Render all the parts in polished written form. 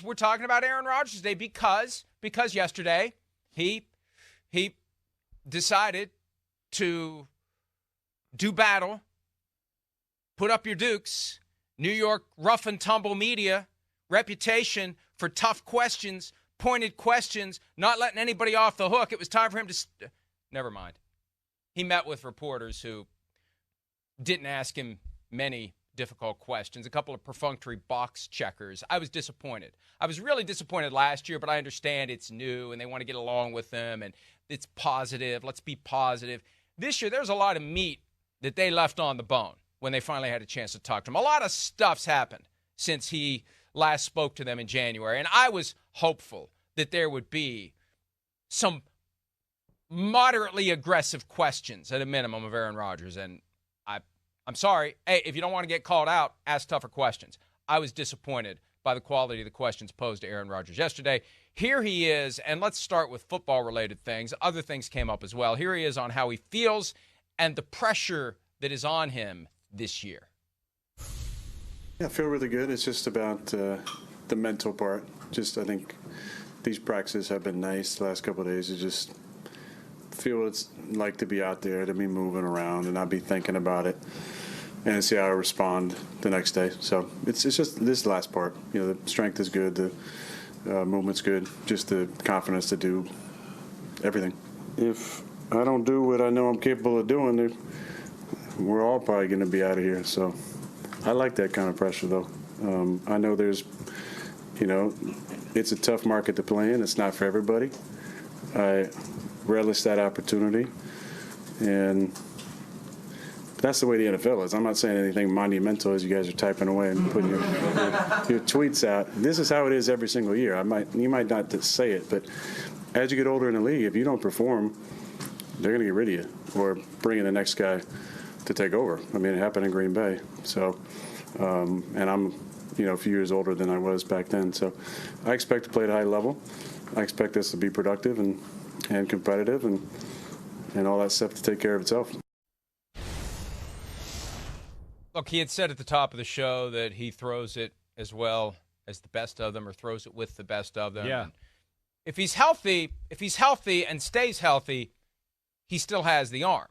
we're talking about Aaron Rodgers today because yesterday he decided to do battle, put up your dukes. New York rough and tumble media, reputation for tough questions, pointed questions, not letting anybody off the hook. It was time for him to never mind. He met with reporters who didn't ask him many difficult questions, a couple of perfunctory box checkers. I was disappointed. I was really disappointed last year, but I understand it's new and they want to get along with them and it's positive. Let's be positive. This year, there's a lot of meat that they left on the bone when they finally had a chance to talk to him. A lot of stuff's happened since he last spoke to them in January, and I was hopeful that there would be some moderately aggressive questions at a minimum of Aaron Rodgers, and I'm sorry. Hey, if you don't want to get called out, ask tougher questions. I was disappointed by the quality of the questions posed to Aaron Rodgers yesterday. Here he is, and let's start with football-related things. Other things came up as well. Here he is on how he feels and the pressure that is on him this year. Yeah, I feel really good. It's just about the mental part. I think these practices have been nice the last couple of days. I just feel what it's like to be out there, to be moving around and not be thinking about it, and see how I respond the next day. So it's just this last part. The strength is good, the movement's good, just the confidence to do everything. If I don't do what I know I'm capable of doing, we're all probably going to be out of here. So I like that kind of pressure, though. I know it's a tough market to play in. It's not for everybody. I relish that opportunity, and that's the way the NFL is. I'm not saying anything monumental as you guys are typing away and putting your tweets out. This is how it is every single year. You might not say it, but as you get older in the league, if you don't perform, they're going to get rid of you or bring in the next guy to take over. I mean, it happened in Green Bay. So, and I'm, a few years older than I was back then. So I expect to play at a high level. I expect us to be productive and competitive and all that stuff to take care of itself. Look, he had said at the top of the show that he throws it as well as the best of them or throws it with the best of them. Yeah. And if he's healthy and stays healthy, he still has the arm.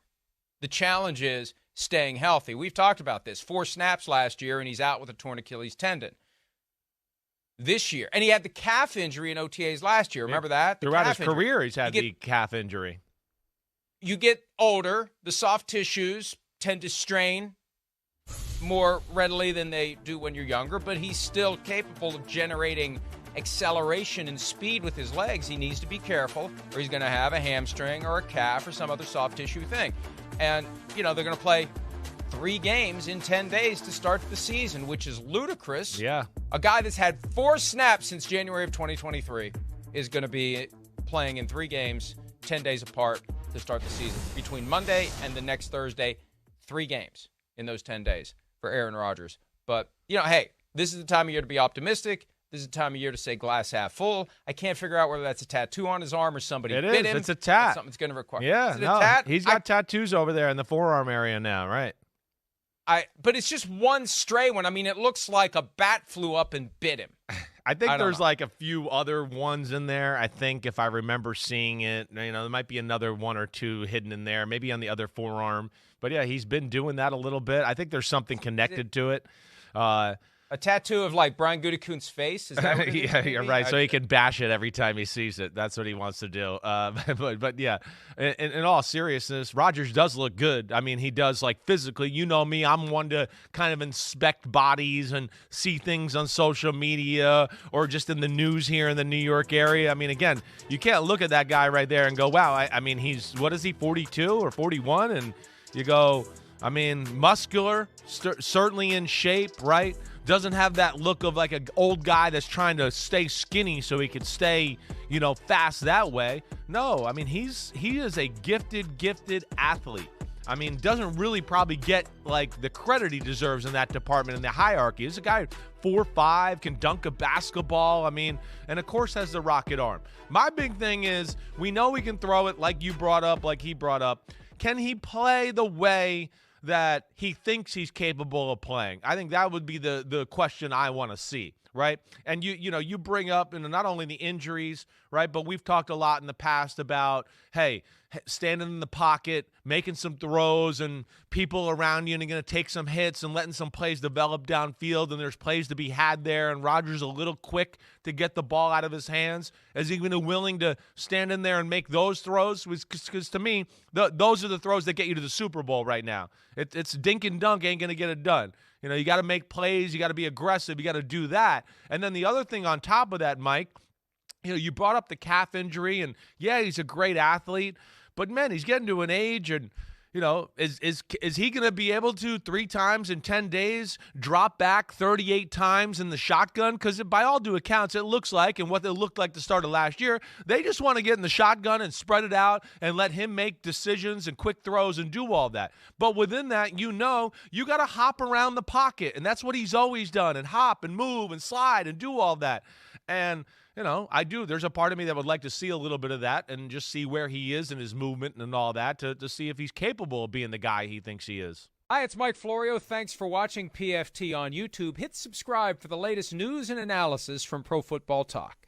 The challenge is staying healthy. We've talked about this. 4 snaps last year, and he's out with a torn Achilles tendon. This year. And he had the calf injury in OTAs last year. Remember that? Throughout his career, he's had the calf injury. You get older, the soft tissues tend to strain more readily than they do when you're younger, but he's still capable of generating acceleration and speed with his legs. He needs to be careful, or he's going to have a hamstring or a calf or some other soft tissue thing. And, they're going to play 3 games in 10 days to start the season, which is ludicrous. Yeah. A guy that's had 4 snaps since January of 2023 is going to be playing in 3 games, 10 days apart to start the season. Between Monday and the next Thursday, 3 games in those 10 days for Aaron Rodgers. But, hey, this is the time of year to be optimistic. This is the time of year to say glass half full. I can't figure out whether that's a tattoo on his arm or somebody bit him. It's a tat. Something's going to require. Yeah, is it a tat? He's got tattoos over there in the forearm area now, right? But it's just one stray one. I mean, it looks like a bat flew up and bit him. I think there's like a few other ones in there. I think if I remember seeing it, there might be another 1 or 2 hidden in there, maybe on the other forearm. But yeah, he's been doing that a little bit. I think there's something connected to it. A tattoo of like Brian Gutekunst's face? Is that what it is? Yeah, you're right. So he can bash it every time he sees it. That's what he wants to do. But yeah, in all seriousness, Rodgers does look good. I mean, he does like physically. You know me, I'm one to kind of inspect bodies and see things on social media or just in the news here in the New York area. I mean, again, you can't look at that guy right there and go, wow, I mean, what is he, 42 or 41? And you go, I mean, muscular, certainly in shape, right? Doesn't have that look of like an old guy that's trying to stay skinny so he could stay, fast that way. No, I mean, he is a gifted athlete. I mean, doesn't really probably get like the credit he deserves in that department in the hierarchy. He's a guy 4'5", can dunk a basketball. I mean, and of course has the rocket arm. My big thing is we know he can throw it like you brought up, like he brought up. Can he play the way that he thinks he's capable of playing? I think that would be the question I want to see. right? And you bring up not only the injuries, right, but we've talked a lot in the past about, hey, standing in the pocket, making some throws, and people around you, and you're going to take some hits and letting some plays develop downfield, and there's plays to be had there, and Rodgers is a little quick to get the ball out of his hands. Is he even willing to stand in there and make those throws? Because to me, those are the throws that get you to the Super Bowl right now. It's dink and dunk ain't going to get it done. You got to make plays. You got to be aggressive. You got to do that. And then the other thing on top of that, Mike, you brought up the calf injury, and yeah, he's a great athlete, but man, he's getting to an age, and is he going to be able to 3 times in 10 days drop back 38 times in the shotgun? Because by all due accounts, it looks like, and what it looked like the start of last year, they just want to get in the shotgun and spread it out and let him make decisions and quick throws and do all that. But within that, you got to hop around the pocket, and that's what he's always done, and hop and move and slide and do all that. And there's a part of me that would like to see a little bit of that and just see where he is in his movement and all that to see if he's capable of being the guy he thinks he is. Hi, it's Mike Florio. Thanks for watching PFT on YouTube. Hit subscribe for the latest news and analysis from Pro Football Talk.